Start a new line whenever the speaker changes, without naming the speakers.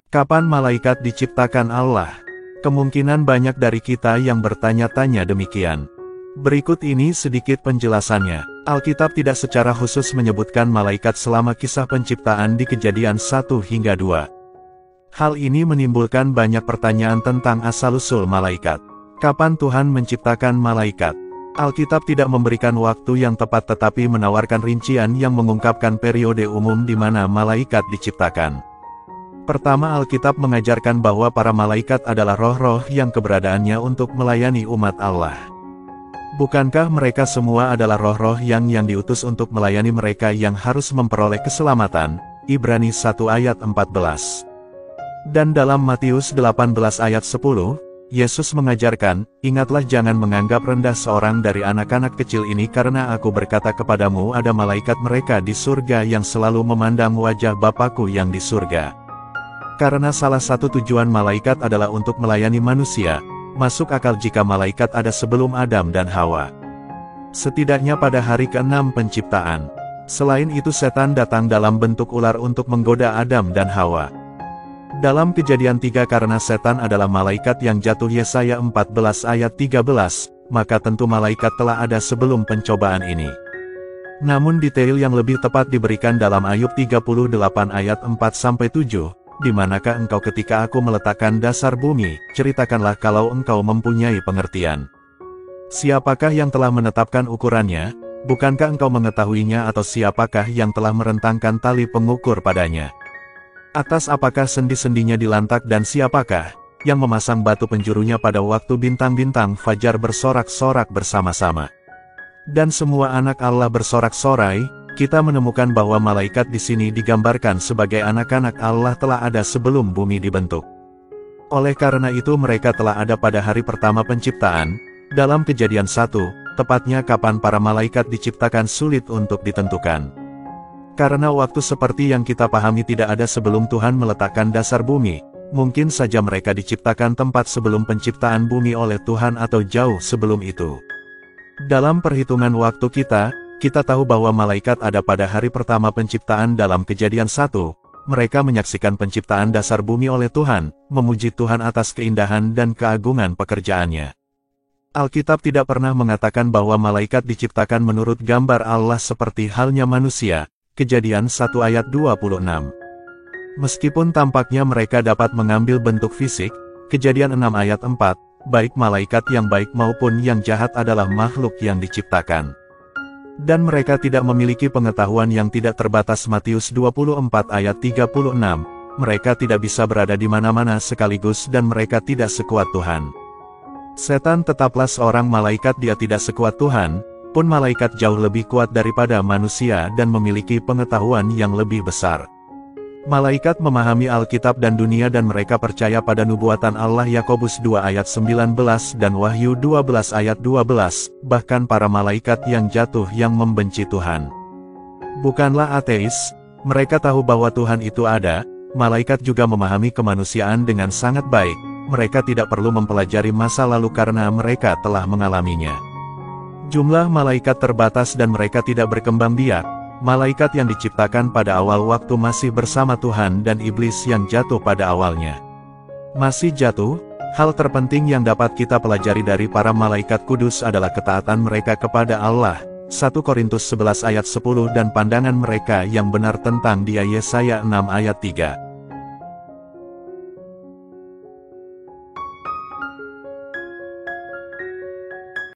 Kapan malaikat diciptakan Allah? Kemungkinan banyak dari kita yang bertanya-tanya demikian. Berikut ini sedikit penjelasannya. Alkitab tidak secara khusus menyebutkan malaikat selama kisah penciptaan di Kejadian 1 hingga 2. Hal ini menimbulkan banyak pertanyaan tentang asal-usul malaikat. Kapan Tuhan menciptakan malaikat? Alkitab tidak memberikan waktu yang tepat tetapi menawarkan rincian yang mengungkapkan periode umum di mana malaikat diciptakan. Pertama, Alkitab mengajarkan bahwa para malaikat adalah roh-roh yang keberadaannya untuk melayani umat Allah. Bukankah mereka semua adalah roh-roh yang diutus untuk melayani mereka yang harus memperoleh keselamatan? Ibrani 1 ayat 14. Dan dalam Matius 18 ayat 10, Yesus mengajarkan, "Ingatlah jangan menganggap rendah seorang dari anak-anak kecil ini karena aku berkata kepadamu ada malaikat mereka di surga yang selalu memandang wajah Bapakku yang di surga." Karena salah satu tujuan malaikat adalah untuk melayani manusia, masuk akal jika malaikat ada sebelum Adam dan Hawa. Setidaknya pada hari ke-6 penciptaan. Selain itu setan datang dalam bentuk ular untuk menggoda Adam dan Hawa. Dalam Kejadian 3 karena setan adalah malaikat yang jatuh Yesaya 14 ayat 13, maka tentu malaikat telah ada sebelum pencobaan ini. Namun detail yang lebih tepat diberikan dalam Ayub 38 ayat 4-7. Di manakah engkau ketika aku meletakkan dasar bumi, ceritakanlah kalau engkau mempunyai pengertian. Siapakah yang telah menetapkan ukurannya, bukankah engkau mengetahuinya atau siapakah yang telah merentangkan tali pengukur padanya? Atas apakah sendi-sendinya dilantak dan siapakah yang memasang batu penjurunya pada waktu bintang-bintang fajar bersorak-sorak bersama-sama? Dan semua anak Allah bersorak-sorai. Kita menemukan bahwa malaikat di sini digambarkan sebagai anak-anak Allah telah ada sebelum bumi dibentuk. Oleh karena itu mereka telah ada pada hari pertama penciptaan. Dalam Kejadian 1, tepatnya kapan para malaikat diciptakan sulit untuk ditentukan. Karena waktu seperti yang kita pahami tidak ada sebelum Tuhan meletakkan dasar bumi, mungkin saja mereka diciptakan tempat sebelum penciptaan bumi oleh Tuhan atau jauh sebelum itu. Dalam perhitungan waktu kita tahu bahwa malaikat ada pada hari pertama penciptaan dalam Kejadian 1, mereka menyaksikan penciptaan dasar bumi oleh Tuhan, memuji Tuhan atas keindahan dan keagungan pekerjaannya. Alkitab tidak pernah mengatakan bahwa malaikat diciptakan menurut gambar Allah seperti halnya manusia, Kejadian 1 ayat 26. Meskipun tampaknya mereka dapat mengambil bentuk fisik, Kejadian 6 ayat 4, baik malaikat yang baik maupun yang jahat adalah makhluk yang diciptakan. Dan mereka tidak memiliki pengetahuan yang tidak terbatas Matius 24 ayat 36, mereka tidak bisa berada di mana-mana sekaligus dan mereka tidak sekuat Tuhan. Setan tetaplah seorang malaikat, dia tidak sekuat Tuhan, pun malaikat jauh lebih kuat daripada manusia dan memiliki pengetahuan yang lebih besar. Malaikat memahami Alkitab dan dunia dan mereka percaya pada nubuatan Allah. Yakobus 2 ayat 19 dan Wahyu 12 ayat 12, bahkan para malaikat yang jatuh yang membenci Tuhan bukanlah ateis, mereka tahu bahwa Tuhan itu ada. Malaikat juga memahami kemanusiaan dengan sangat baik, mereka tidak perlu mempelajari masa lalu karena mereka telah mengalaminya. Jumlah malaikat terbatas dan mereka tidak berkembang biak. Malaikat yang diciptakan pada awal waktu masih bersama Tuhan dan iblis yang jatuh pada awalnya masih jatuh. Hal terpenting yang dapat kita pelajari dari para malaikat kudus adalah ketaatan mereka kepada Allah. 1 Korintus 11 ayat 10 dan pandangan mereka yang benar tentang Dia. Yesaya 6 ayat 3.